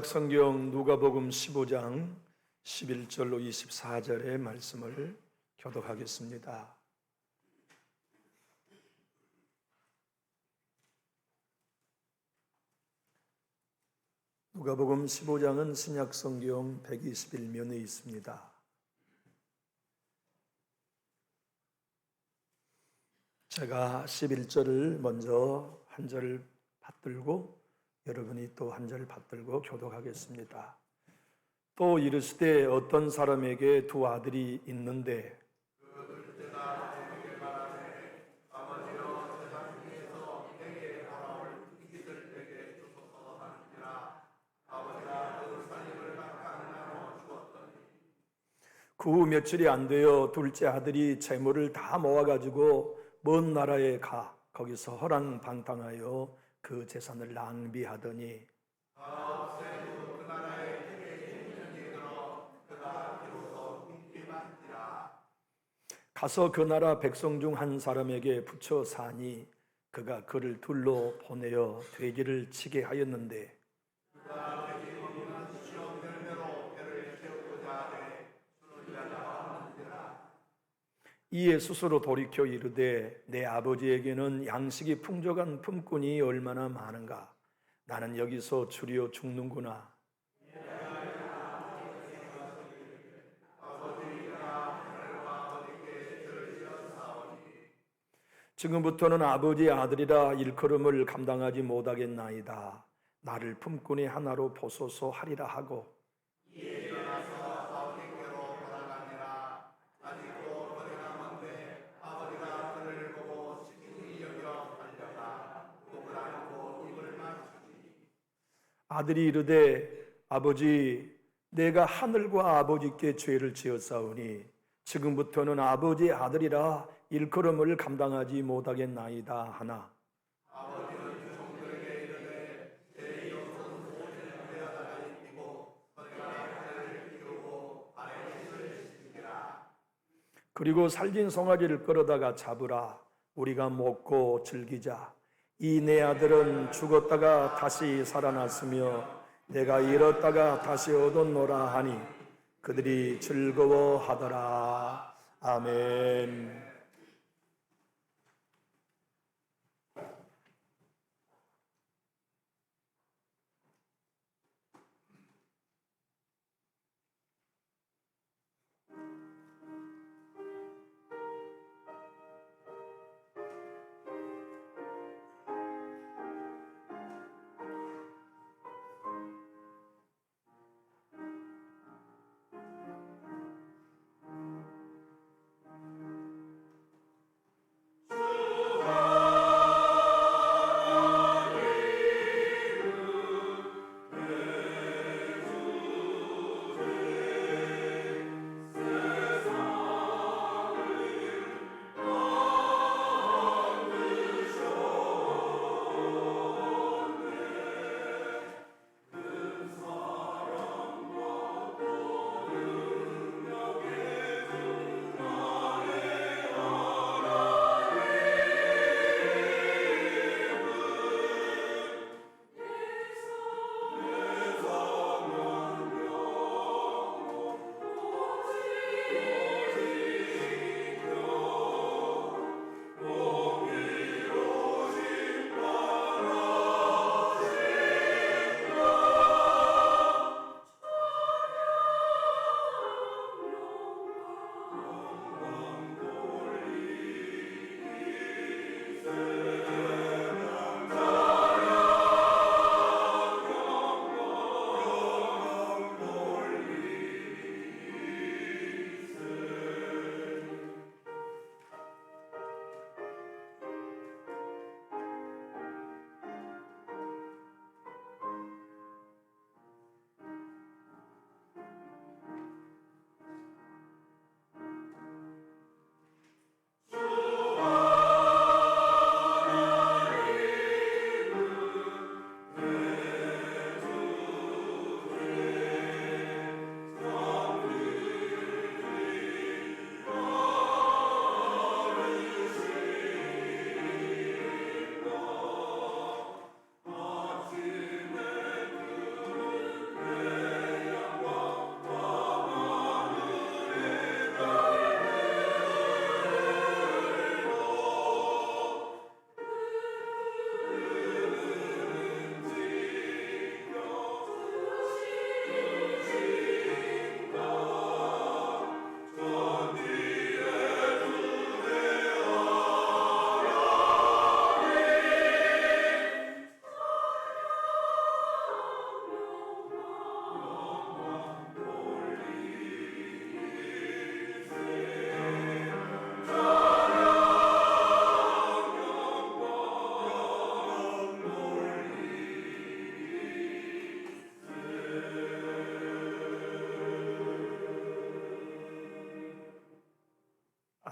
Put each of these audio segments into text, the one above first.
성경 누가복음 15장 11절로 24절의 말씀을 교독하겠습니다. 누가복음 15장은 신약 성경 121면에 있습니다. 제가 11절을 먼저 한 절 받들고 여러분이 또 한 절 받들고 교독하겠습니다. 또 이르시되 어떤 사람에게 두 아들이 있는데 그 후 며칠이 안 되어 둘째 아들이 재물을 다 모아가지고 먼 나라에 가 거기서 허랑방탕하여 그 재산을 낭비하더니 가서 그 나라 백성 중 한 사람에게 붙여 사니 그가 그를 둘로 보내어 돼지를 치게 하였는데 이에 스스로 돌이켜 이르되 내 아버지에게는 양식이 풍족한 품꾼이 얼마나 많은가 나는 여기서 주리어 죽는구나. 지금부터는 아버지의 아들이라 일컬음을 감당하지 못하겠나이다. 나를 품꾼의 하나로 보소서 하리라 하고 아들이 이르되 아버지 내가 하늘과 아버지께 죄를 지었사오니 지금부터는 아버지의 아들이라 일컬음을 감당하지 못하겠나이다 하나 그리고 살진 송아지를 끌어다가 잡으라 우리가 먹고 즐기자 이 내 아들은 죽었다가 다시 살아났으며 내가 잃었다가 다시 얻었노라 하니 그들이 즐거워하더라. 아멘.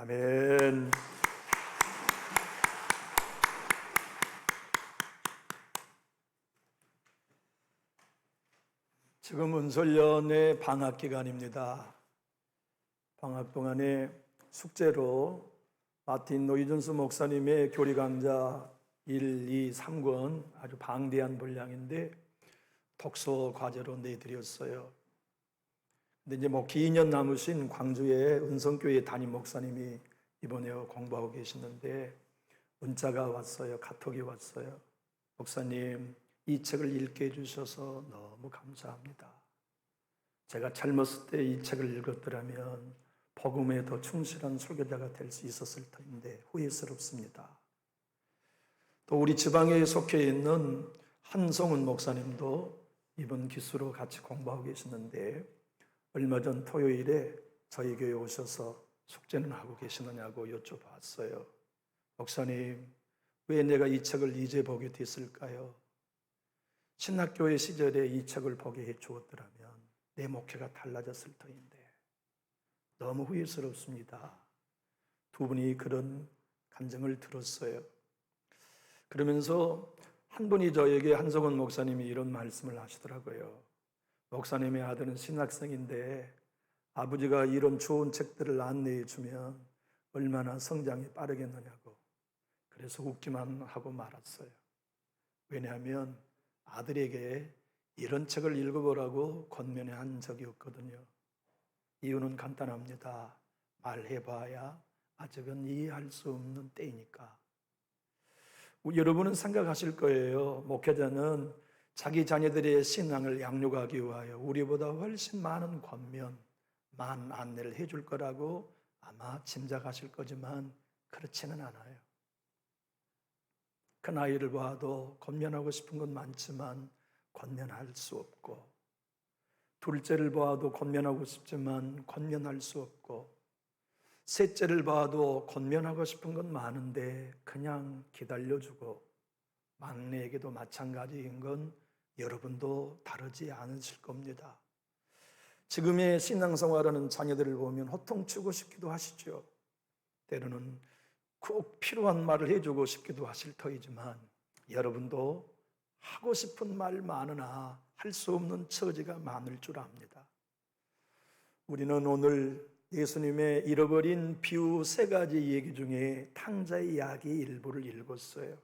아멘. 지금 은솔연의 방학 기간입니다. 방학 동안에 숙제로 마틴 노이존스 목사님의 교리 강좌 1, 2, 3권 아주 방대한 분량인데 독서 과제로 내드렸어요. 근데 이제 기 2년 남으신 광주의 은성교회 담임 목사님이 이번에 공부하고 계시는데 문자가 왔어요. 카톡이 왔어요. 목사님, 이 책을 읽게 해주셔서 너무 감사합니다. 제가 젊었을 때 이 책을 읽었더라면 복음에 더 충실한 설교자가 될 수 있었을 텐데 후회스럽습니다. 또 우리 지방에 속해 있는 한성훈 목사님도 이번 기수로 같이 공부하고 계시는데 얼마 전 토요일에 저희 교회에 오셔서 숙제는 하고 계시느냐고 여쭤봤어요. 목사님, 왜 내가 이 책을 이제 보게 됐을까요? 신학교회 시절에 이 책을 보게 해 주었더라면 내 목회가 달라졌을 터인데 너무 후회스럽습니다. 두 분이 그런 감정을 들었어요. 그러면서 한 분이 저에게 한성원 목사님이 이런 말씀을 하시더라고요. 목사님의 아들은 신학생인데 아버지가 이런 좋은 책들을 안내해 주면 얼마나 성장이 빠르겠느냐고. 그래서 웃기만 하고 말았어요. 왜냐하면 아들에게 이런 책을 읽어보라고 권면해 한 적이 없거든요. 이유는 간단합니다. 말해봐야 아직은 이해할 수 없는 때이니까. 여러분은 생각하실 거예요. 목회자는 자기 자녀들의 신앙을 양육하기 위하여 우리보다 훨씬 많은 권면, 많은 안내를 해줄 거라고 아마 짐작하실 거지만 그렇지는 않아요. 큰 아이를 봐도 권면하고 싶은 건 많지만 권면할 수 없고, 둘째를 봐도 권면하고 싶지만 권면할 수 없고, 셋째를 봐도 권면하고 싶은 건 많은데 그냥 기다려주고, 막내에게도 마찬가지인 건 여러분도 다르지 않으실 겁니다. 지금의 신앙생활하는 자녀들을 보면 호통치고 싶기도 하시죠. 때로는 꼭 필요한 말을 해주고 싶기도 하실 터이지만 여러분도 하고 싶은 말 많으나 할 수 없는 처지가 많을 줄 압니다. 우리는 오늘 예수님의 잃어버린 비유 3가지 얘기 중에 탕자의 이야기 일부를 읽었어요.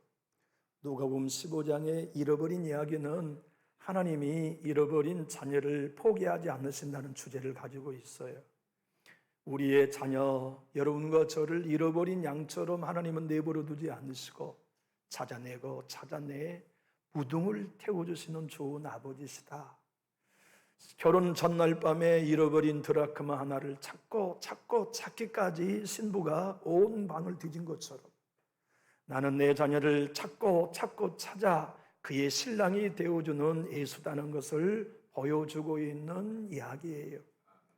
누가복음 15장의 잃어버린 이야기는 하나님이 잃어버린 자녀를 포기하지 않으신다는 주제를 가지고 있어요. 우리의 자녀, 여러분과 저를 잃어버린 양처럼 하나님은 내버려 두지 않으시고 찾아내고 찾아내 무등을 태워주시는 좋은 아버지시다. 결혼 전날 밤에 잃어버린 드라크마 하나를 찾고 찾기까지 신부가 온 방을 뒤진 것처럼 나는 내 자녀를 찾고 찾아 그의 신랑이 되어주는 예수다는 것을 보여주고 있는 이야기예요.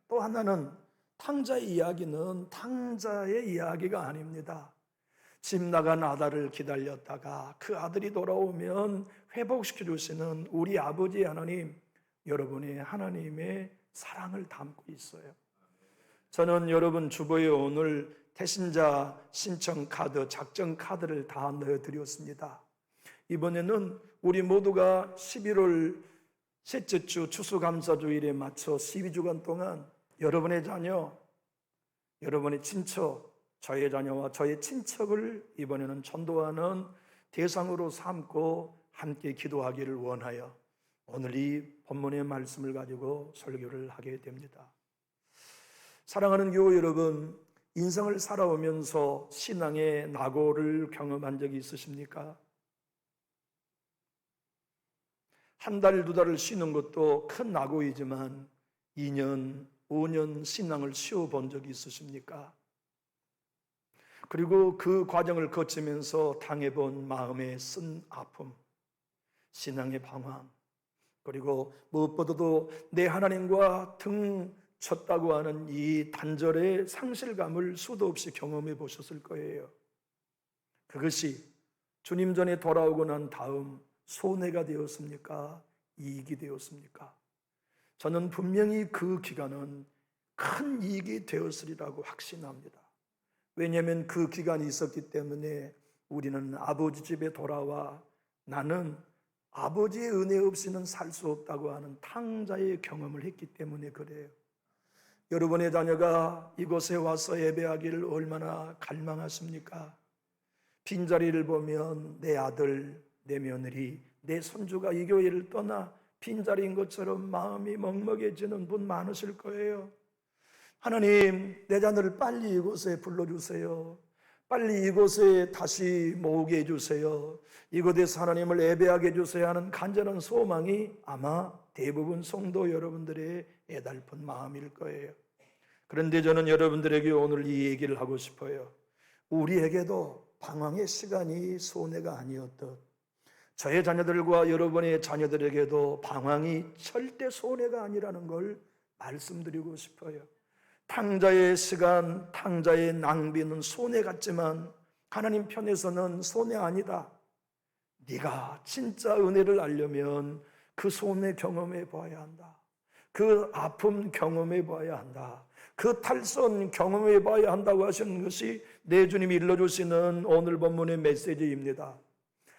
또 하나는 탕자의 이야기는 탕자의 이야기가 아닙니다. 집 나간 아들을 기다렸다가 그 아들이 돌아오면 회복시켜 주시는 우리 아버지 하나님, 여러분의 하나님의 사랑을 담고 있어요. 저는 여러분 주보에 오늘 태신자 신청 카드, 작정 카드를 다 넣어드렸습니다. 이번에는 우리 모두가 11월 셋째 주 추수감사주일에 맞춰 12주간 동안 여러분의 자녀, 여러분의 친척, 저의 자녀와 저의 친척을 이번에는 전도하는 대상으로 삼고 함께 기도하기를 원하여 오늘 이 본문의 말씀을 가지고 설교를 하게 됩니다. 사랑하는 교우 여러분, 인생을 살아오면서 신앙의 낙오를 경험한 적이 있으십니까? 한 달, 2달을 쉬는 것도 큰 낙오이지만 2년, 5년 신앙을 쉬어본 적이 있으십니까? 그리고 그 과정을 거치면서 당해본 마음의 쓴 아픔, 신앙의 방황, 그리고 무엇보다도 내 하나님과 등 쳤다고 하는 이 단절의 상실감을 수도 없이 경험해 보셨을 거예요. 그것이 주님 전에 돌아오고 난 다음 손해가 되었습니까? 이익이 되었습니까? 저는 분명히 그 기간은 큰 이익이 되었으리라고 확신합니다. 왜냐하면 그 기간이 있었기 때문에 우리는 아버지 집에 돌아와 나는 아버지의 은혜 없이는 살 수 없다고 하는 탕자의 경험을 했기 때문에 그래요. 여러분의 자녀가 이곳에 와서 예배하기를 얼마나 갈망하십니까? 빈자리를 보면 내 아들, 내 며느리, 내 손주가 이 교회를 떠나 빈자리인 것처럼 마음이 먹먹해지는 분 많으실 거예요. 하나님, 내 자녀를 빨리 이곳에 불러주세요. 빨리 이곳에 다시 모으게 해주세요. 이곳에서 하나님을 예배하게 해주세요 하는 간절한 소망이 아마 대부분 성도 여러분들의 애달픈 마음일 거예요. 그런데 저는 여러분들에게 오늘 이 얘기를 하고 싶어요. 우리에게도 방황의 시간이 손해가 아니었듯 저의 자녀들과 여러분의 자녀들에게도 방황이 절대 손해가 아니라는 걸 말씀드리고 싶어요. 탕자의 시간, 탕자의 낭비는 손해 같지만 하나님 편에서는 손해 아니다. 네가 진짜 은혜를 알려면 그 손해 경험해 봐야 한다. 그 아픔 경험해 봐야 한다. 그 탈선 경험해 봐야 한다고 하시는 것이 내 주님이 일러주시는 오늘 본문의 메시지입니다.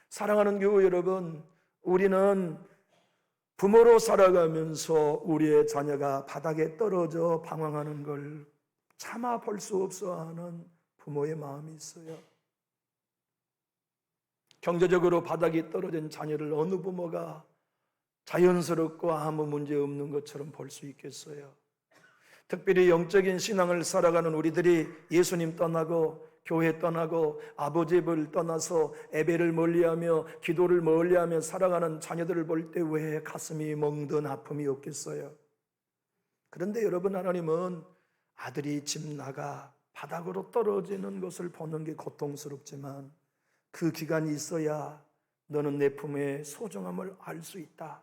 사랑하는 교우 여러분, 우리는 부모로 살아가면서 우리의 자녀가 바닥에 떨어져 방황하는 걸 참아 볼 수 없어 하는 부모의 마음이 있어요. 경제적으로 바닥이 떨어진 자녀를 어느 부모가 자연스럽고 아무 문제 없는 것처럼 볼 수 있겠어요? 특별히 영적인 신앙을 살아가는 우리들이 예수님 떠나고 교회 떠나고 아버지 집을 떠나서 예배를 멀리하며 기도를 멀리하며 살아가는 자녀들을 볼 때 왜 가슴이 멍든 아픔이 없겠어요? 그런데 여러분, 하나님은 아들이 집 나가 바닥으로 떨어지는 것을 보는 게 고통스럽지만 그 기간이 있어야 너는 내 품의 소중함을 알 수 있다.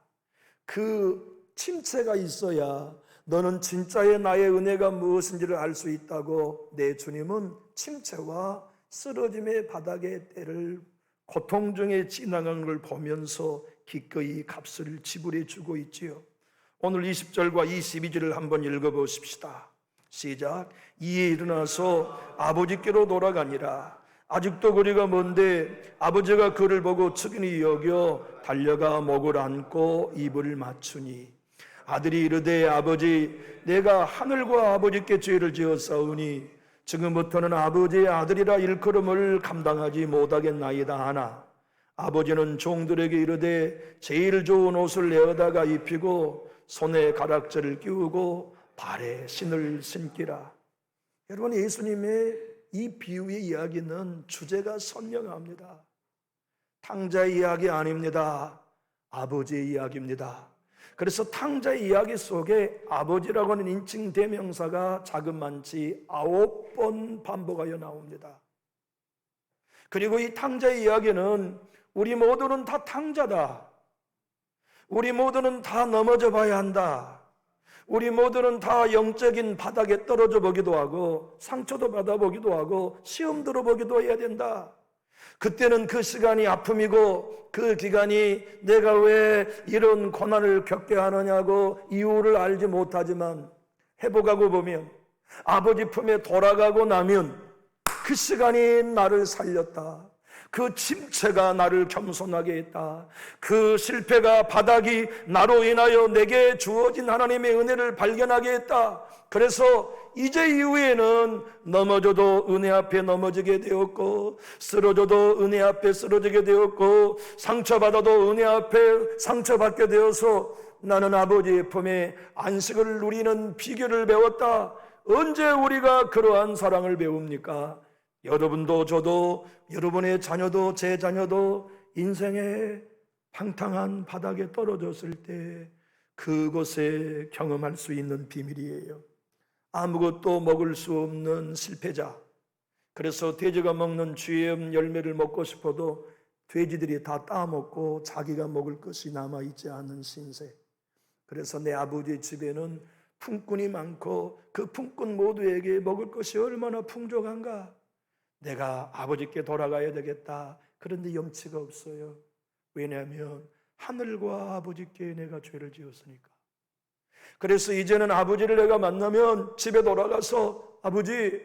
그 침체가 있어야 너는 진짜의 나의 은혜가 무엇인지를 알 수 있다고 내 주님은 침체와 쓰러짐의 바닥의 때를 고통 중에 지나가는 걸 보면서 기꺼이 값을 지불해 주고 있지요. 오늘 20절과 22절을 한번 읽어보십시다. 시작. 이에 일어나서 아버지께로 돌아가니라. 아직도 거리가 먼데 아버지가 그를 보고 측은히 여겨 달려가 목을 안고 입을 맞추니 아들이 이르되 아버지 내가 하늘과 아버지께 죄를 지었사오니 지금부터는 아버지의 아들이라 일컬음을 감당하지 못하겠나이다 하나 아버지는 종들에게 이르되 제일 좋은 옷을 내어다가 입히고 손에 가락지를 끼우고 발에 신을 신기라. 여러분, 예수님의 이 비유의 이야기는 주제가 선명합니다. 탕자의 이야기 아닙니다. 아버지의 이야기입니다. 그래서 탕자의 이야기 속에 아버지라고 하는 인칭 대명사가 자그만치 9번 반복하여 나옵니다. 그리고 이 탕자의 이야기는 우리 모두는 다 탕자다. 우리 모두는 다 넘어져 봐야 한다. 우리 모두는 다 영적인 바닥에 떨어져 보기도 하고 상처도 받아보기도 하고 시험 들어보기도 해야 된다. 그때는 그 시간이 아픔이고 그 기간이 내가 왜 이런 고난을 겪게 하느냐고 이유를 알지 못하지만 회복하고 보면 아버지 품에 돌아가고 나면 그 시간이 나를 살렸다. 그 침체가 나를 겸손하게 했다. 그 실패가 바닥이 나로 인하여 내게 주어진 하나님의 은혜를 발견하게 했다. 그래서 이제 이후에는 넘어져도 은혜 앞에 넘어지게 되었고 쓰러져도 은혜 앞에 쓰러지게 되었고 상처받아도 은혜 앞에 상처받게 되어서 나는 아버지의 품에 안식을 누리는 비결을 배웠다. 언제 우리가 그러한 사랑을 배웁니까? 여러분도 저도 여러분의 자녀도 제 자녀도 인생의 방탕한 바닥에 떨어졌을 때 그곳에 경험할 수 있는 비밀이에요. 아무것도 먹을 수 없는 실패자. 그래서 돼지가 먹는 쥐의 열매를 먹고 싶어도 돼지들이 다 따먹고 자기가 먹을 것이 남아있지 않은 신세. 그래서 내 아버지 집에는 품꾼이 많고 그 품꾼 모두에게 먹을 것이 얼마나 풍족한가. 내가 아버지께 돌아가야 되겠다. 그런데 염치가 없어요. 왜냐하면 하늘과 아버지께 내가 죄를 지었으니까. 그래서 이제는 아버지를 내가 만나면 집에 돌아가서 아버지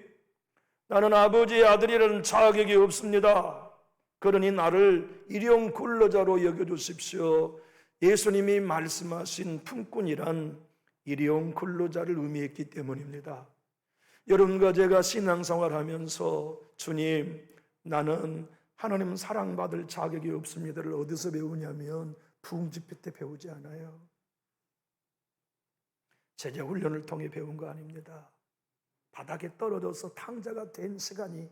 나는 아버지의 아들이라는 자격이 없습니다. 그러니 나를 일용 근로자로 여겨주십시오. 예수님이 말씀하신 품꾼이란 일용 근로자를 의미했기 때문입니다. 여러분과 제가 신앙생활하면서 주님, 나는 하나님 사랑받을 자격이 없습니다를 어디서 배우냐면 부흥집회 때 배우지 않아요. 제자훈련을 통해 배운 거 아닙니다. 바닥에 떨어져서 탕자가 된 시간이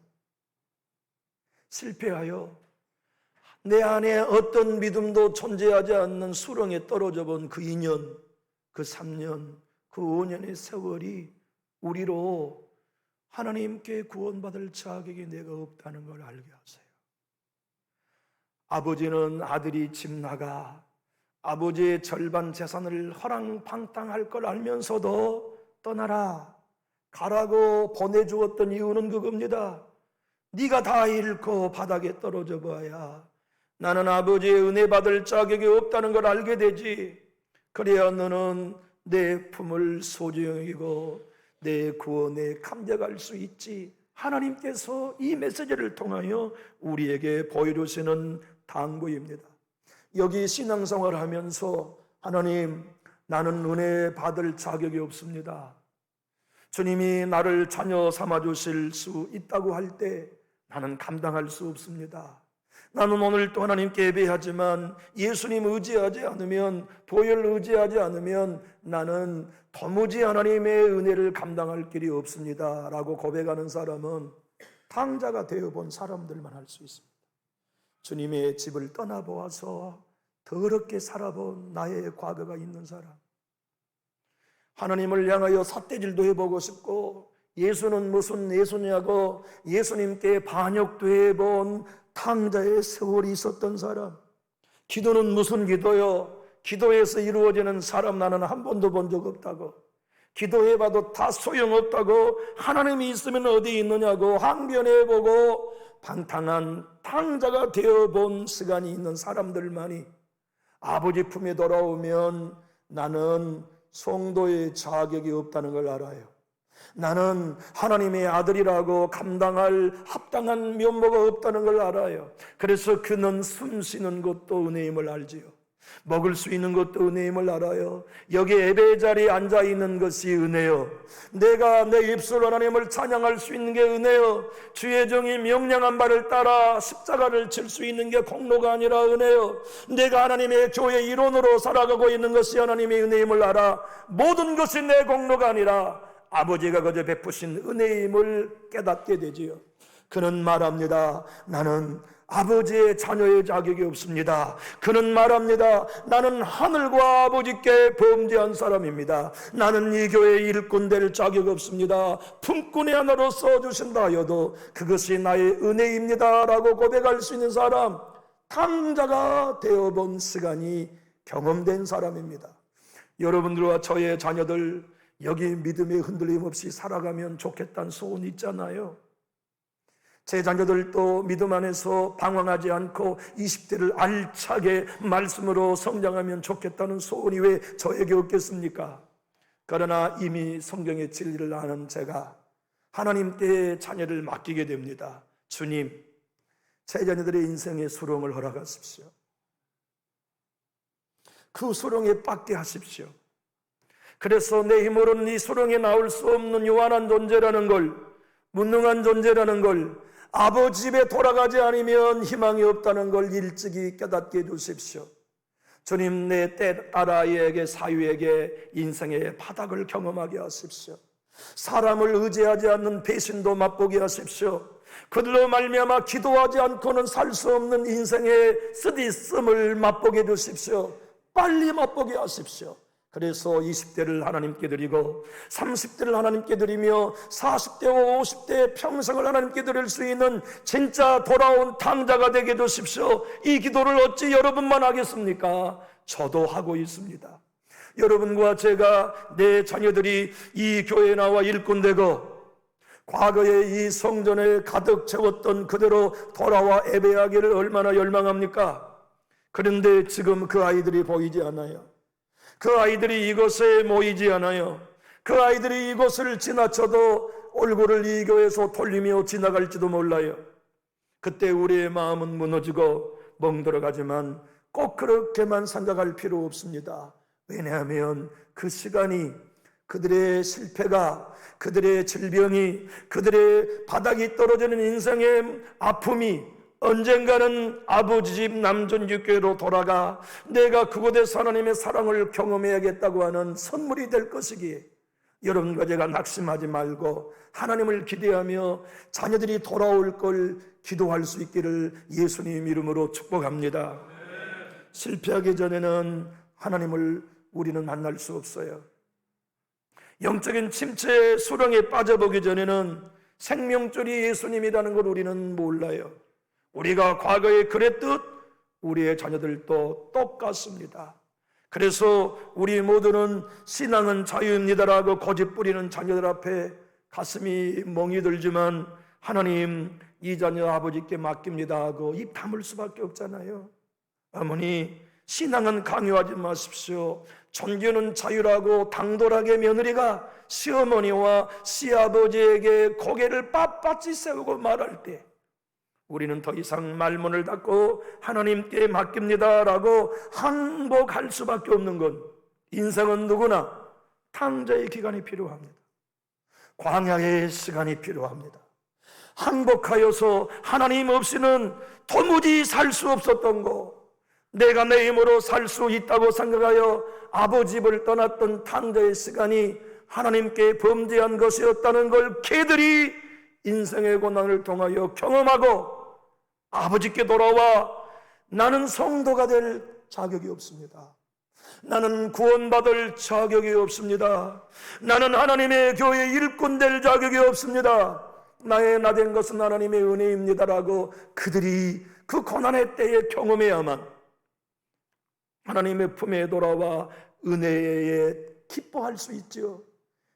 실패하여 내 안에 어떤 믿음도 존재하지 않는 수렁에 떨어져 본 그 2년, 그 3년, 그 5년의 세월이 우리로 하나님께 구원받을 자격이 내가 없다는 걸 알게 하세요. 아버지는 아들이 집 나가 아버지의 절반 재산을 허랑방탕할 걸 알면서도 떠나라, 가라고 보내주었던 이유는 그겁니다. 네가 다 잃고 바닥에 떨어져 봐야 나는 아버지의 은혜 받을 자격이 없다는 걸 알게 되지. 그래야 너는 내 품을 소중히 여기고 내 구원에 감격할 수 있지. 하나님께서 이 메시지를 통하여 우리에게 보여주시는 당부입니다. 여기 신앙생활을 하면서 하나님, 나는 은혜 받을 자격이 없습니다. 주님이 나를 자녀 삼아주실 수 있다고 할 때 나는 감당할 수 없습니다. 나는 오늘도 하나님께 예배하지만 예수님 의지하지 않으면, 보혈 의지하지 않으면 나는 도무지 하나님의 은혜를 감당할 길이 없습니다 라고 고백하는 사람은 탕자가 되어본 사람들만 할 수 있습니다. 주님의 집을 떠나보아서 더럽게 살아본 나의 과거가 있는 사람, 하나님을 향하여 삿대질도 해보고 싶고 예수는 무슨 예수냐고 예수님께 반역도 해본 탕자의 세월이 있었던 사람, 기도는 무슨 기도요? 기도에서 이루어지는 사람 나는 한 번도 본 적 없다고, 기도해봐도 다 소용없다고, 하나님이 있으면 어디 있느냐고 항변해보고 방탕한 탕자가 되어본 시간이 있는 사람들만이 아버지 품에 돌아오면 나는 성도의 자격이 없다는 걸 알아요. 나는 하나님의 아들이라고 감당할 합당한 면모가 없다는 걸 알아요. 그래서 그는 숨 쉬는 것도 은혜임을 알지요. 먹을 수 있는 것도 은혜임을 알아요. 여기 예배 자리에 앉아 있는 것이 은혜요. 내가 내 입술로 하나님을 찬양할 수 있는 게 은혜요. 주의 종이 명령한 바를 따라 십자가를 질 수 있는 게 공로가 아니라 은혜요. 내가 하나님의 교회 일원으로 살아가고 있는 것이 하나님의 은혜임을 알아. 모든 것이 내 공로가 아니라 아버지가 그저 베푸신 은혜임을 깨닫게 되지요. 그는 말합니다. 나는 아버지의 자녀의 자격이 없습니다. 그는 말합니다. 나는 하늘과 아버지께 범죄한 사람입니다. 나는 이 교회의 일꾼 될 자격 없습니다. 품꾼의 하나로 써주신다 하여도 그것이 나의 은혜입니다 라고 고백할 수 있는 사람, 탕자가 되어본 시간이 경험된 사람입니다. 여러분들과 저의 자녀들 여기 믿음의 흔들림 없이 살아가면 좋겠다는 소원이 있잖아요. 제 자녀들도 믿음 안에서 방황하지 않고 20대를 알차게 말씀으로 성장하면 좋겠다는 소원이 왜 저에게 없겠습니까? 그러나 이미 성경의 진리를 아는 제가 하나님께 자녀를 맡기게 됩니다. 주님, 제 자녀들의 인생의 수렁을 허락하십시오. 그 수렁에 빠게 하십시오. 그래서 내 힘으로는 이 수렁에 나올 수 없는 요한한 존재라는 걸, 무능한 존재라는 걸, 아버지 집에 돌아가지 않으면 희망이 없다는 걸 일찍이 깨닫게 해주십시오. 주님, 내 딸아이에게 사유에게 인생의 바닥을 경험하게 하십시오. 사람을 의지하지 않는 배신도 맛보게 하십시오. 그들로 말미암아 기도하지 않고는 살 수 없는 인생의 쓰디씀을 맛보게 해주십시오. 빨리 맛보게 하십시오. 그래서 20대를 하나님께 드리고 30대를 하나님께 드리며 40대와 50대 평생을 하나님께 드릴 수 있는 진짜 돌아온 탕자가 되게 해주십시오. 이 기도를 어찌 여러분만 하겠습니까? 저도 하고 있습니다. 여러분과 제가, 내 자녀들이 이 교회에 나와 일꾼되고 과거에 이 성전에 가득 채웠던 그대로 돌아와 예배하기를 얼마나 열망합니까? 그런데 지금 그 아이들이 보이지 않아요. 그 아이들이 이곳에 모이지 않아요. 그 아이들이 이곳을 지나쳐도 얼굴을 이 교회에서 돌리며 지나갈지도 몰라요. 그때 우리의 마음은 무너지고 멍들어가지만 꼭 그렇게만 생각할 필요 없습니다. 왜냐하면 그 시간이, 그들의 실패가, 그들의 질병이, 그들의 바닥이 떨어지는 인생의 아픔이 언젠가는 아버지 집 남존육교회로 돌아가 내가 그곳에서 하나님의 사랑을 경험해야겠다고 하는 선물이 될 것이기에 여러분과 제가 낙심하지 말고 하나님을 기대하며 자녀들이 돌아올 걸 기도할 수 있기를 예수님 이름으로 축복합니다. 실패하기 전에는 하나님을 우리는 만날 수 없어요. 영적인 침체의 수렁에 빠져보기 전에는 생명줄이 예수님이라는 걸 우리는 몰라요. 우리가 과거에 그랬듯 우리의 자녀들도 똑같습니다. 그래서 우리 모두는 신앙은 자유입니다라고 고집 부리는 자녀들 앞에 가슴이 멍이 들지만 하나님 이 자녀 아버지께 맡깁니다 하고 입 다물 수밖에 없잖아요. 어머니, 신앙은 강요하지 마십시오. 종교는 자유라고 당돌하게 며느리가 시어머니와 시아버지에게 고개를 빳빳이 세우고 말할 때 우리는 더 이상 말문을 닫고 하나님께 맡깁니다 라고 항복할 수밖에 없는 건, 인생은 누구나 탕자의 기간이 필요합니다. 광야의 시간이 필요합니다. 항복하여서 하나님 없이는 도무지 살 수 없었던 거, 내가 내 힘으로 살 수 있다고 생각하여 아버지 집을 떠났던 탕자의 시간이 하나님께 범죄한 것이었다는 걸 걔들이 인생의 고난을 통하여 경험하고 아버지께 돌아와 나는 성도가 될 자격이 없습니다. 나는 구원받을 자격이 없습니다. 나는 하나님의 교회 일꾼 될 자격이 없습니다. 나의 나된 것은 하나님의 은혜입니다라고 그들이 그 고난의 때에 경험해야만 하나님의 품에 돌아와 은혜에 기뻐할 수 있죠.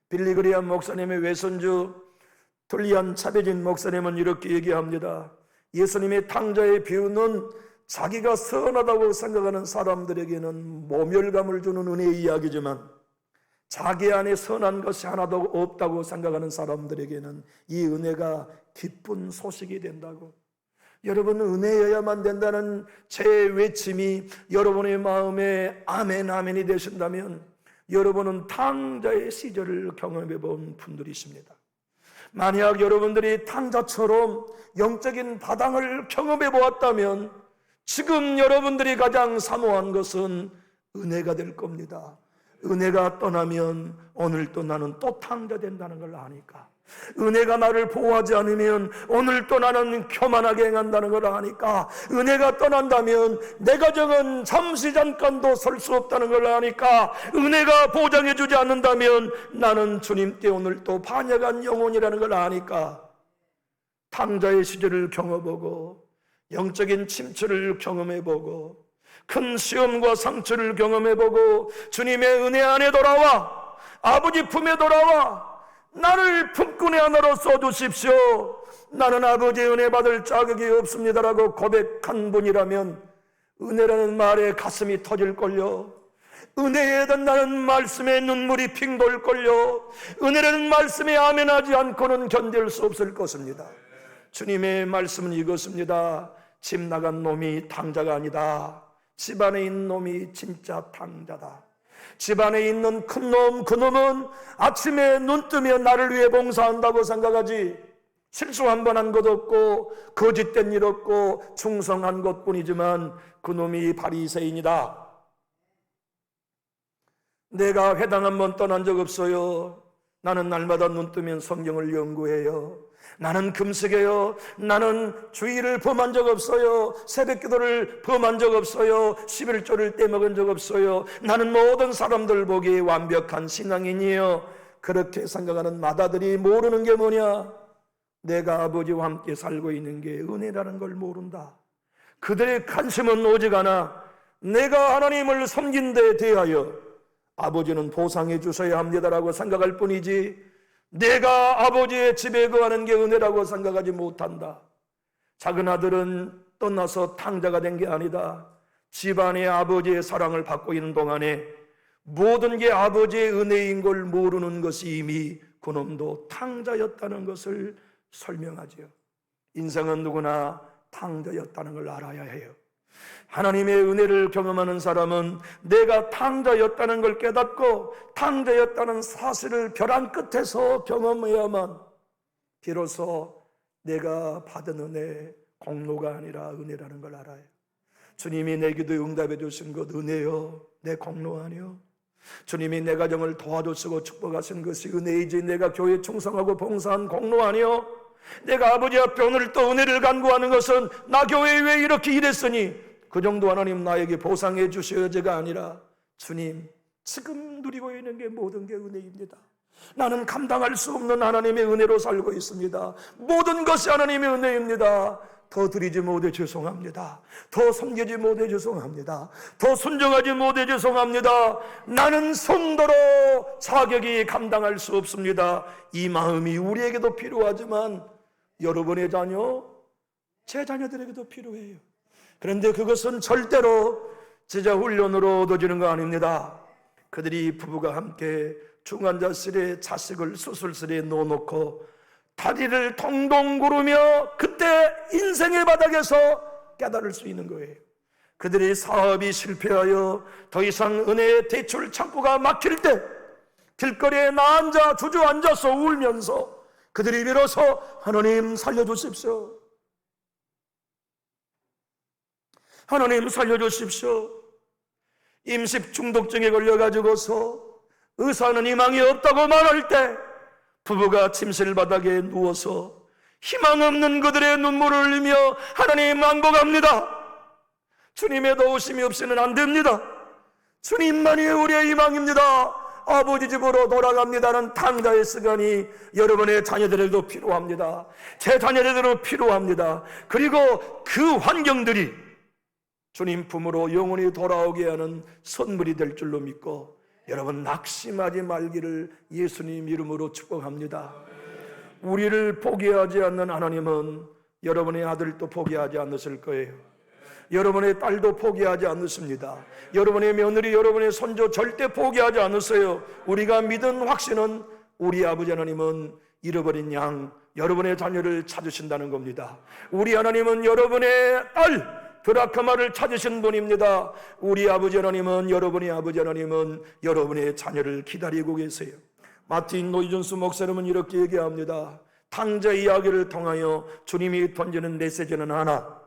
빌리그리안 목사님의 외손주 돌리안 차베진 목사님은 이렇게 얘기합니다. 예수님의 탕자의 비유는 자기가 선하다고 생각하는 사람들에게는 모멸감을 주는 은혜의 이야기지만 자기 안에 선한 것이 하나도 없다고 생각하는 사람들에게는 이 은혜가 기쁜 소식이 된다고. 여러분, 은혜여야만 된다는 제 외침이 여러분의 마음에 아멘 아멘이 되신다면 여러분은 탕자의 시절을 경험해 본 분들이십니다. 만약 여러분들이 탕자처럼 영적인 바닥을 경험해 보았다면 지금 여러분들이 가장 사모한 것은 은혜가 될 겁니다. 은혜가 떠나면 오늘 또 나는 또 탕자 된다는 걸 아니까, 은혜가 나를 보호하지 않으면 오늘 또 나는 교만하게 행한다는 걸 아니까, 은혜가 떠난다면 내 가정은 잠시 잠깐도 설 수 없다는 걸 아니까, 은혜가 보장해 주지 않는다면 나는 주님께 오늘 또 반역한 영혼이라는 걸 아니까 탕자의 시절을 경험해보고 영적인 침체를 경험해보고 큰 시험과 상처를 경험해보고 주님의 은혜 안에 돌아와 아버지 품에 돌아와 나를 품꾼의 하나로 써주십시오. 나는 아버지의 은혜 받을 자격이 없습니다라고 고백한 분이라면 은혜라는 말에 가슴이 터질걸요. 은혜에 된다는 말씀에 눈물이 핑 돌걸요. 은혜라는 말씀에 아멘하지 않고는 견딜 수 없을 것입니다. 주님의 말씀은 이것입니다. 집 나간 놈이 탕자가 아니다. 집안에 있는 놈이 진짜 탕자다. 집안에 있는 큰 놈, 그 놈은 아침에 눈 뜨면 나를 위해 봉사한다고 생각하지 실수 한 번 한 것 없고 거짓된 일 없고 충성한 것뿐이지만 그 놈이 바리새인이다. 내가 회당 한 번 떠난 적 없어요. 나는 날마다 눈 뜨면 성경을 연구해요. 나는 금식해요. 나는 주의를 범한 적 없어요. 새벽기도를 범한 적 없어요. 11조를 떼먹은 적 없어요. 나는 모든 사람들 보기에 완벽한 신앙인이에요. 그렇게 생각하는 마다들이 모르는 게 뭐냐? 내가 아버지와 함께 살고 있는 게 은혜라는 걸 모른다. 그들의 관심은 오직 하나, 내가 하나님을 섬긴 데 대하여 아버지는 보상해 주셔야 합니다라고 생각할 뿐이지 내가 아버지의 집에 거하는 게 은혜라고 생각하지 못한다. 작은 아들은 떠나서 탕자가 된 게 아니다. 집안의 아버지의 사랑을 받고 있는 동안에 모든 게 아버지의 은혜인 걸 모르는 것이 이미 그놈도 탕자였다는 것을 설명하지요. 인생은 누구나 탕자였다는 걸 알아야 해요. 하나님의 은혜를 경험하는 사람은 내가 탕자였다는 걸 깨닫고 탕자였다는 사실을 벼랑 끝에서 경험해야만 비로소 내가 받은 은혜, 공로가 아니라 은혜라는 걸 알아요. 주님이 내 기도에 응답해 주신 것 은혜요, 내 공로 아니요. 주님이 내 가정을 도와주시고 축복하신 것이 은혜이지 내가 교회에 충성하고 봉사한 공로 아니요. 내가 아버지 앞에 오늘 또 은혜를 간구하는 것은 나 교회에 왜 이렇게 일했으니 그 정도 하나님 나에게 보상해 주셔야지가 아니라 주님 지금 누리고 있는 게 모든 게 은혜입니다. 나는 감당할 수 없는 하나님의 은혜로 살고 있습니다. 모든 것이 하나님의 은혜입니다. 더 드리지 못해 죄송합니다. 더 섬기지 못해 죄송합니다. 더 순종하지 못해 죄송합니다. 나는 손더러 자격이 감당할 수 없습니다. 이 마음이 우리에게도 필요하지만 여러분의 자녀, 제 자녀들에게도 필요해요. 그런데 그것은 절대로 제자 훈련으로 얻어지는 거 아닙니다. 그들이 부부가 함께 중환자실에 자식을 수술실에 놓아놓고 다리를 동동 구르며 그때 인생의 바닥에서 깨달을 수 있는 거예요. 그들의 사업이 실패하여 더 이상 은혜의 대출 창구가 막힐 때 길거리에 나앉아 주저앉아서 울면서 그들이 비로소 하나님 살려주십시오, 하나님 살려주십시오. 임시 중독증에 걸려가지고서 의사는 희망이 없다고 말할 때 부부가 침실 바닥에 누워서 희망 없는 그들의 눈물을 흘리며 하나님 만복합니다. 주님의 도우심이 없이는 안 됩니다. 주님만이 우리의 희망입니다. 아버지 집으로 돌아갑니다는 탕자의 시간이 여러분의 자녀들에게도 필요합니다. 제 자녀들에게도 필요합니다. 그리고 그 환경들이 주님 품으로 영원히 돌아오게 하는 선물이 될 줄로 믿고 여러분 낙심하지 말기를 예수님 이름으로 축복합니다. 우리를 포기하지 않는 하나님은 여러분의 아들도 포기하지 않으실 거예요. 여러분의 딸도 포기하지 않으십니다. 여러분의 며느리, 여러분의 손주 절대 포기하지 않으세요. 우리가 믿은 확신은 우리 아버지 하나님은 잃어버린 양, 여러분의 자녀를 찾으신다는 겁니다. 우리 하나님은 여러분의 딸 드라크마를 찾으신 분입니다. 우리 아버지 하나님은, 여러분의 아버지 하나님은 여러분의 자녀를 기다리고 계세요. 마틴 노이존스 목사님은 이렇게 얘기합니다. 탕자 이야기를 통하여 주님이 던지는 메시지는 하나,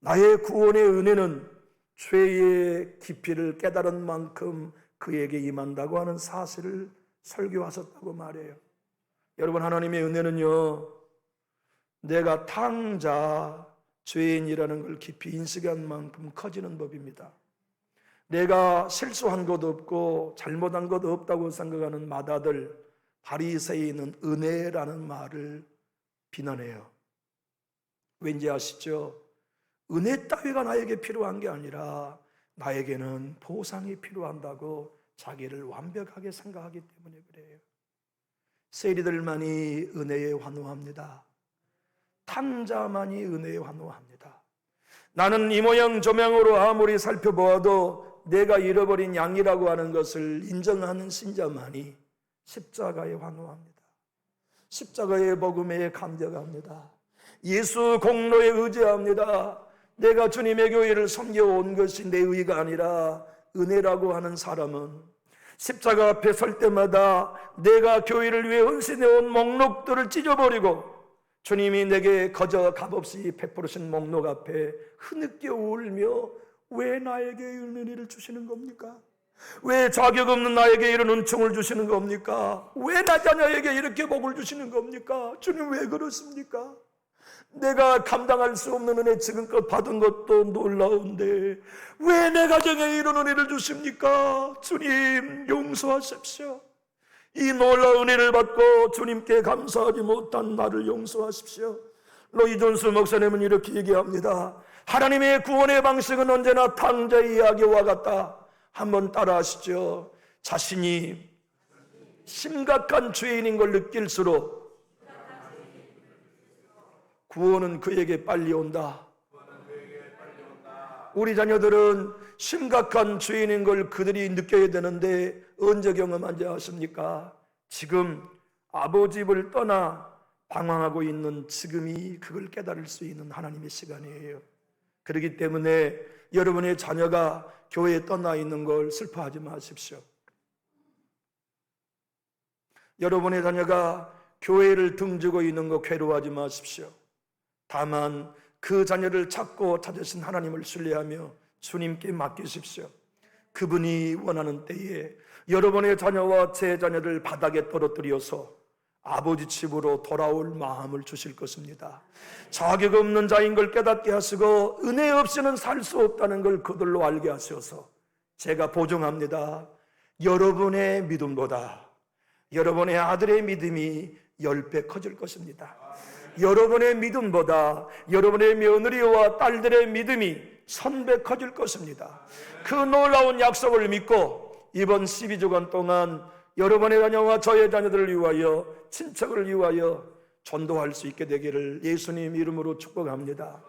나의 구원의 은혜는 죄의 깊이를 깨달은 만큼 그에게 임한다고 하는 사실을 설교하셨다고 말해요. 여러분, 하나님의 은혜는요, 내가 탕자, 죄인이라는 걸 깊이 인식한 만큼 커지는 법입니다. 내가 실수한 것 없고 잘못한 것 없다고 생각하는 마다들, 바리새인은 은혜라는 말을 비난해요. 왠지 아시죠? 은혜 따위가 나에게 필요한 게 아니라 나에게는 보상이 필요한다고 자기를 완벽하게 생각하기 때문에 그래요. 세리들만이 은혜에 환호합니다. 탕자만이 은혜에 환호합니다. 나는 이 모양 저 모양으로 아무리 살펴보아도 내가 잃어버린 양이라고 하는 것을 인정하는 신자만이 십자가에 환호합니다. 십자가의 복음에 감격합니다. 예수 공로에 의지합니다. 내가 주님의 교회를 섬겨온 것이 내 의가 아니라 은혜라고 하는 사람은 십자가 앞에 설 때마다 내가 교회를 위해 헌신해온 목록들을 찢어버리고 주님이 내게 거저 값없이 베푸르신 목록 앞에 흐느껴 울며 왜 나에게 이런 은혜를 주시는 겁니까? 왜 자격 없는 나에게 이런 은총을 주시는 겁니까? 왜 나 자녀에게 이렇게 복을 주시는 겁니까? 주님 왜 그렇습니까? 내가 감당할 수 없는 은혜 지금껏 받은 것도 놀라운데 왜 내 가정에 이런 은혜를 주십니까? 주님 용서하십시오. 이 놀라운 은혜를 받고 주님께 감사하지 못한 나를 용서하십시오. 로이존스 목사님은 이렇게 얘기합니다. 하나님의 구원의 방식은 언제나 탕자의 이야기와 같다. 한번 따라하시죠. 자신이 심각한 죄인인 걸 느낄수록 구원은 그에게 빨리 온다. 우리 자녀들은 심각한 죄인인 걸 그들이 느껴야 되는데 언제 경험한지 아십니까? 지금 아버지 집을 떠나 방황하고 있는 지금이 그걸 깨달을 수 있는 하나님의 시간이에요. 그렇기 때문에 여러분의 자녀가 교회에 떠나 있는 걸 슬퍼하지 마십시오. 여러분의 자녀가 교회를 등지고 있는 거 괴로워하지 마십시오. 다만 그 자녀를 찾고 찾으신 하나님을 신뢰하며 주님께 맡기십시오. 그분이 원하는 때에 여러분의 자녀와 제 자녀를 바닥에 떨어뜨려서 아버지 집으로 돌아올 마음을 주실 것입니다. 자격 없는 자인 걸 깨닫게 하시고 은혜 없이는 살 수 없다는 걸 그들로 알게 하셔서 제가 보증합니다. 여러분의 믿음보다 여러분의 아들의 믿음이 10배 커질 것입니다. 여러분의 믿음보다 여러분의 며느리와 딸들의 믿음이 1000배 커질 것입니다. 그 놀라운 약속을 믿고 이번 12주간 동안 여러분의 자녀와 저의 자녀들을 위하여, 친척을 위하여 전도할 수 있게 되기를 예수님 이름으로 축복합니다.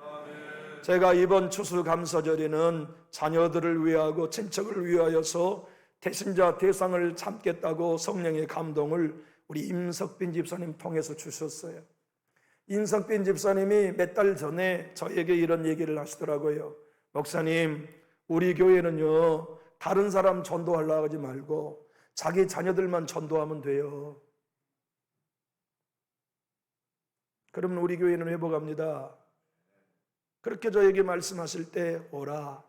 제가 이번 추수감사절에는 자녀들을 위하고 친척을 위하여서 태신자 대상을 참겠다고 성령의 감동을 우리 임석빈 집사님 통해서 주셨어요. 임석빈 집사님이 몇 달 전에 저에게 이런 얘기를 하시더라고요. 목사님, 우리 교회는요, 다른 사람 전도하려고 하지 말고 자기 자녀들만 전도하면 돼요. 그러면 우리 교회는 회복합니다. 그렇게 저에게 말씀하실 때 오라.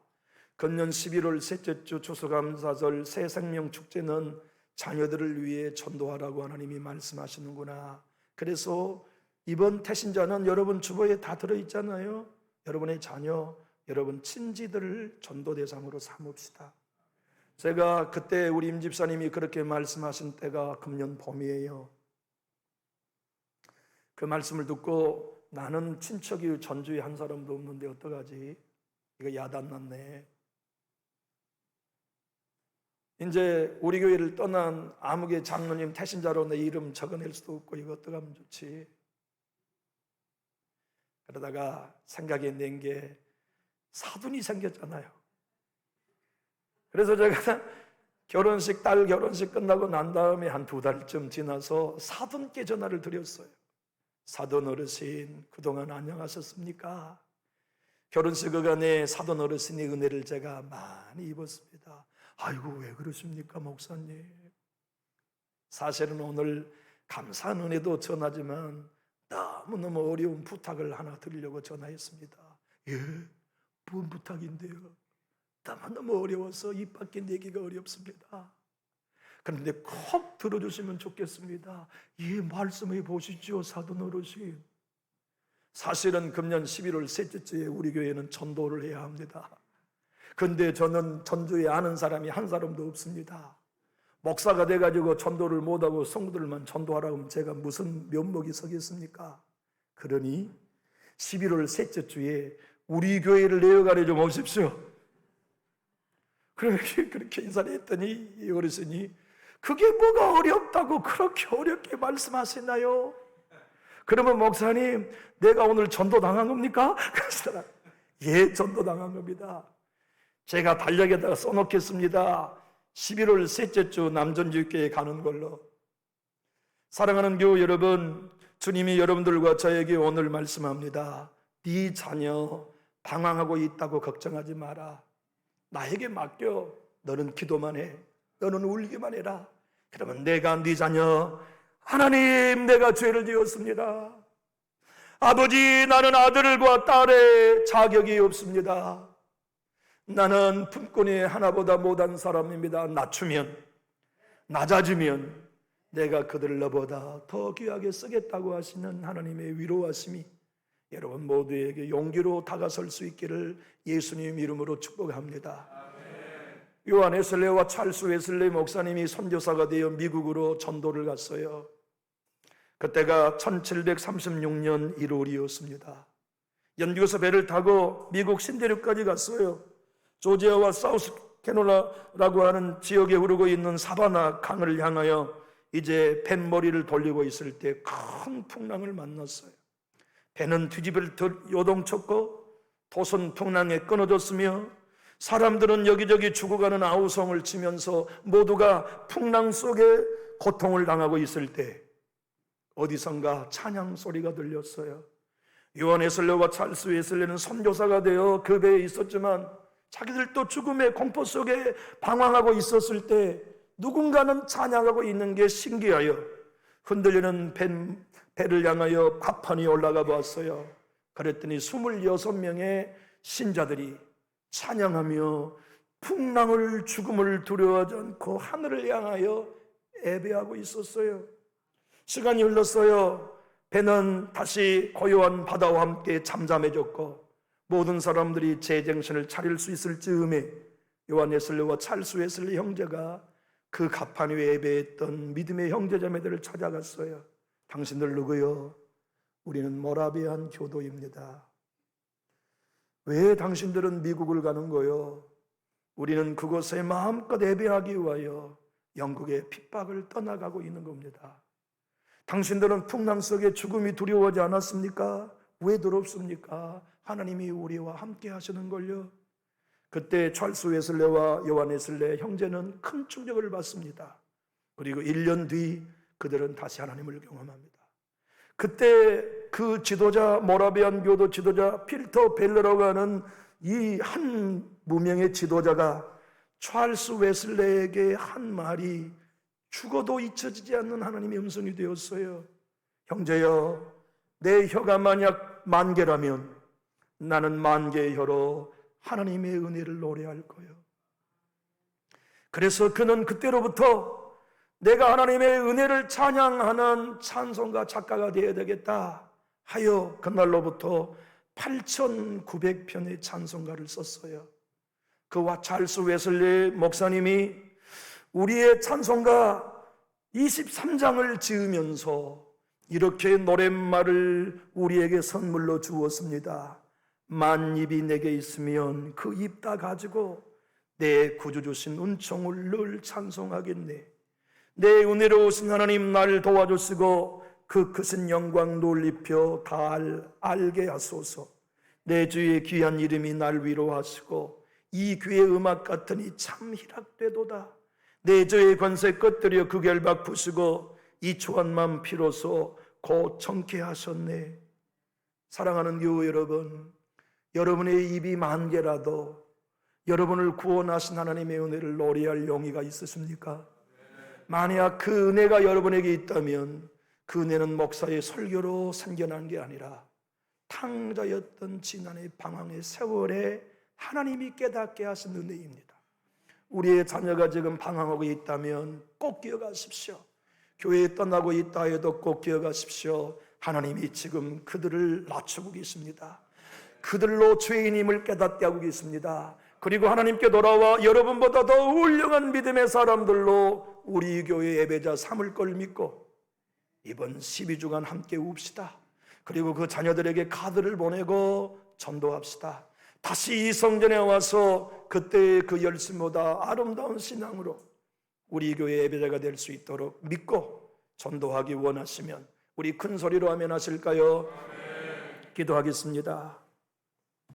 금년 11월 셋째 주 추수감사절 새생명축제는 자녀들을 위해 전도하라고 하나님이 말씀하시는구나. 그래서 이번 태신자는 여러분 주보에 다 들어있잖아요. 여러분의 자녀, 여러분 친지들을 전도 대상으로 삼읍시다. 제가 그때 우리 임 집사님이 그렇게 말씀하신 때가 금년 봄이에요. 그 말씀을 듣고 나는 친척이 전주에 한 사람도 없는데 어떡하지? 이거 야단났네. 이제 우리 교회를 떠난 아무개 장로님 태신자로 내 이름 적어낼 수도 없고 이거 어떡하면 좋지? 그러다가 생각이 낸 게 사돈이 생겼잖아요. 그래서 제가 딸 결혼식 끝나고 난 다음에 한 2달쯤 지나서 사돈께 전화를 드렸어요. 사돈 어르신, 그동안 안녕하셨습니까? 결혼식 어간에 사돈 어르신의 은혜를 제가 많이 입었습니다. 아이고, 왜 그러십니까, 목사님? 사실은 오늘 감사한 은혜도 전하지만 너무너무 어려운 부탁을 하나 드리려고 전화했습니다. 예, 뭔 부탁인데요? 너무너무 어려워서 입 밖에 내기가 어렵습니다. 그런데 꼭 들어주시면 좋겠습니다. 예, 말씀해 보시죠, 사돈 어르신. 사실은 금년 11월 셋째 주에 우리 교회는 전도를 해야 합니다. 그런데 저는 전주에 아는 사람이 한 사람도 없습니다. 목사가 돼가지고 전도를 못하고 성도들만 전도하라고 하면 제가 무슨 면목이 서겠습니까? 그러니 11월 셋째 주에 우리 교회를 내어가려 좀 오십시오. 그렇게 인사를 했더니 이 어르신이 그게 뭐가 어렵다고 그렇게 어렵게 말씀하시나요? 그러면 목사님, 내가 오늘 전도 당한 겁니까? 그러시더라. 예, 전도 당한 겁니다. 제가 달력에다가 써놓겠습니다. 11월 셋째 주 남전주교회에 가는 걸로. 사랑하는 교우 여러분, 주님이 여러분들과 저에게 오늘 말씀합니다. 네 자녀 방황하고 있다고 걱정하지 마라. 나에게 맡겨. 너는 기도만 해. 너는 울기만 해라. 그러면 내가 네 자녀, 하나님, 내가 죄를 지었습니다. 아버지, 나는 아들과 딸의 자격이 없습니다. 나는 품꾼이 하나보다 못한 사람입니다. 낮아지면 내가 그들을 너보다 더 귀하게 쓰겠다고 하시는 하나님의 위로하심이 여러분 모두에게 용기로 다가설 수 있기를 예수님 이름으로 축복합니다. 요한 웨슬레와 찰스 웨슬레 목사님이 선교사가 되어 미국으로 전도를 갔어요. 그때가 1736년 1월이었습니다. 연구소 배를 타고 미국 신대륙까지 갔어요. 조지아와 사우스 캐롤라라고 하는 지역에 흐르고 있는 사바나 강을 향하여 이제 뱃머리를 돌리고 있을 때 큰 풍랑을 만났어요. 배는 뒤집을 듯 요동쳤고 도선 풍랑에 끊어졌으며 사람들은 여기저기 죽어가는 아우성을 치면서 모두가 풍랑 속에 고통을 당하고 있을 때 어디선가 찬양 소리가 들렸어요. 요한 웨슬레와 찰스 웨슬레는 선교사가 되어 그 배에 있었지만 자기들도 죽음의 공포 속에 방황하고 있었을 때 누군가는 찬양하고 있는 게 신기하여 흔들리는 배를 향하여 갑판 위에 올라가 보았어요. 그랬더니 26명의 신자들이 찬양하며 풍랑을 죽음을 두려워하지 않고 하늘을 향하여 예배하고 있었어요. 시간이 흘렀어요. 배는 다시 고요한 바다와 함께 잠잠해졌고 모든 사람들이 제정신을 차릴 수 있을 즈음에 요한 웨슬레와 찰스 웨슬레 형제가 그 갑판 위에 예배했던 믿음의 형제자매들을 찾아갔어요. 당신들 누구요? 우리는 모라비안 교도입니다. 왜 당신들은 미국을 가는 거요? 우리는 그곳에 마음껏 예배하기 위하여 영국의 핍박을 떠나가고 있는 겁니다. 당신들은 풍랑 속에 죽음이 두려워하지 않았습니까? 왜 두렵습니까? 하나님이 우리와 함께 하시는 걸요. 그때 찰스 웨슬레와 요한 웨슬레 형제는 큰 충격을 받습니다. 그리고 1년 뒤 그들은 다시 하나님을 경험합니다. 그때 그 지도자, 모라비안 교도 지도자 필터 벨러라고 하는 이 한 무명의 지도자가 찰스 웨슬레에게 한 말이 죽어도 잊혀지지 않는 하나님의 음성이 되었어요. 형제여, 내 혀가 만약 10,000개라면 나는 10,000개의 혀로 하나님의 은혜를 노래할 거예요. 그래서 그는 그때로부터 내가 하나님의 은혜를 찬양하는 찬송가 작가가 되어야 되겠다 하여 그날로부터 8,900편의 찬송가를 썼어요. 그와 찰스 웨슬레 목사님이 우리의 찬송가 23장을 지으면서 이렇게 노랫말을 우리에게 선물로 주었습니다. 만입이 내게 있으면 그 입 다 가지고 내 구주 주신 은총을 늘 찬송하겠네. 내 은혜로우신 하나님 날 도와주시고 그 크신 영광 놀입혀 다 알게 하소서. 내 주의 귀한 이름이 날 위로하시고 이 귀의 음악 같으니 참 희락되도다. 내 주의 권세 꺼뜨려 그 결박 부수고 이 초한만 피로소 곧 정케 하셨네. 사랑하는 교우 여러분, 여러분의 입이 10,000개라도 여러분을 구원하신 하나님의 은혜를 노래할 용의가 있으십니까? 만약 그 은혜가 여러분에게 있다면 그 은혜는 목사의 설교로 생겨난 게 아니라 탕자였던 지난해 방황의 세월에 하나님이 깨닫게 하신 은혜입니다. 우리의 자녀가 지금 방황하고 있다면 꼭 기억하십시오. 교회에 떠나고 있다 해도 꼭 기억하십시오. 하나님이 지금 그들을 낮추고 계십니다. 그들로 죄인임을 깨닫게 하고 계십니다. 그리고 하나님께 돌아와 여러분보다 더 훌륭한 믿음의 사람들로 우리 교회 예배자 삼을 걸 믿고 이번 12주간 함께 웁시다. 그리고 그 자녀들에게 카드를 보내고 전도합시다. 다시 이 성전에 와서 그때의 그 열심보다 아름다운 신앙으로 우리 교회 예배자가 될 수 있도록 믿고 전도하기 원하시면 우리 큰 소리로 아멘 하실까요? 기도하겠습니다.